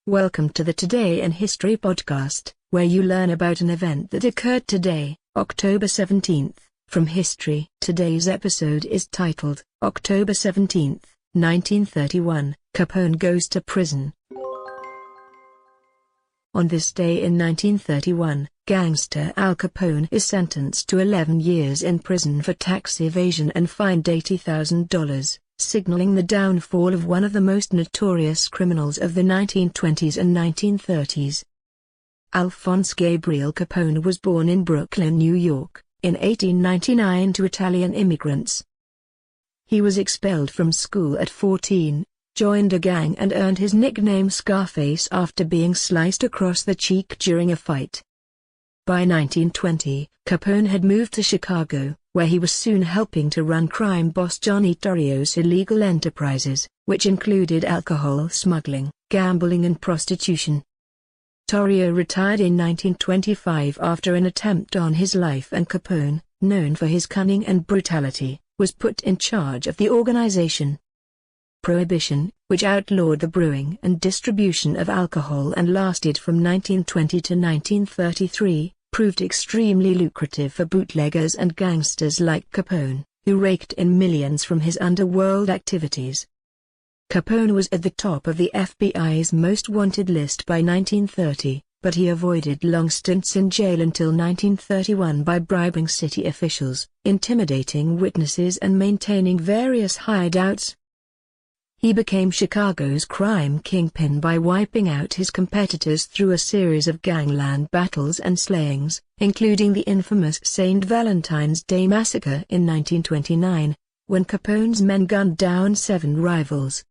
Welcome to the Today in History podcast, where you learn about an event that occurred today, October 17th, from history. Today's episode is titled, October 17th, 1931, Capone Goes to Prison. On this day in 1931, gangster Al Capone is sentenced to 11 years in prison for tax evasion and fined $80,000. Signaling the downfall of one of the most notorious criminals of the 1920s and 1930s. Alphonse Gabriel Capone was born in Brooklyn, New York, in 1899 to Italian immigrants. He was expelled from school at 14, joined a gang and earned his nickname Scarface after being sliced across the cheek during a fight. By 1920, Capone had moved to Chicago, where he was soon helping to run crime boss Johnny Torrio's illegal enterprises, which included alcohol smuggling, gambling and prostitution. Torrio retired in 1925 after an attempt on his life, and Capone, known for his cunning and brutality, was put in charge of the organization. Prohibition, which outlawed the brewing and distribution of alcohol and lasted from 1920 to 1933, proved extremely lucrative for bootleggers and gangsters like Capone, who raked in millions from his underworld activities. Capone was at the top of the FBI's most wanted list by 1930, but he avoided long stints in jail until 1931 by bribing city officials, intimidating witnesses and maintaining various hideouts. He became Chicago's crime kingpin by wiping out his competitors through a series of gangland battles and slayings, including the infamous St. Valentine's Day Massacre in 1929, when Capone's men gunned down 7 rivals.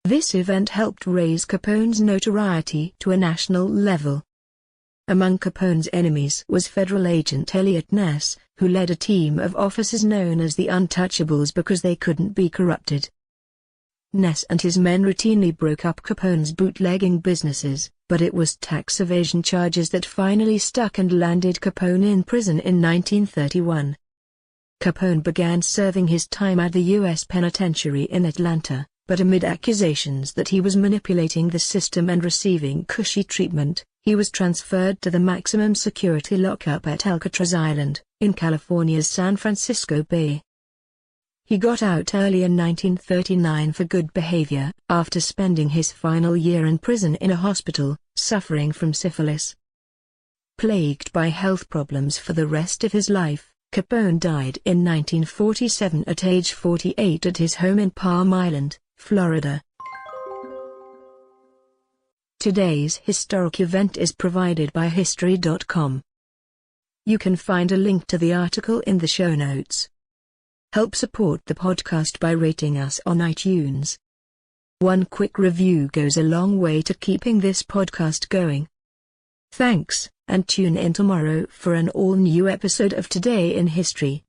This event helped raise Capone's notoriety to a national level. Among Capone's enemies was federal agent Elliot Ness, who led a team of officers known as the Untouchables because they couldn't be corrupted. Ness and his men routinely broke up Capone's bootlegging businesses, but it was tax evasion charges that finally stuck and landed Capone in prison in 1931. Capone began serving his time at the U.S. Penitentiary in Atlanta, but amid accusations that he was manipulating the system and receiving cushy treatment, he was transferred to the maximum security lockup at Alcatraz Island, in California's San Francisco Bay. He got out early in 1939 for good behavior, after spending his final year in prison in a hospital, suffering from syphilis. Plagued by health problems for the rest of his life, Capone died in 1947 at age 48 at his home in Palm Island, Florida. Today's historic event is provided by History.com. You can find a link to the article in the show notes. Help support the podcast by rating us on iTunes. One quick review goes a long way to keeping this podcast going. Thanks, and tune in tomorrow for an all-new episode of Today in History.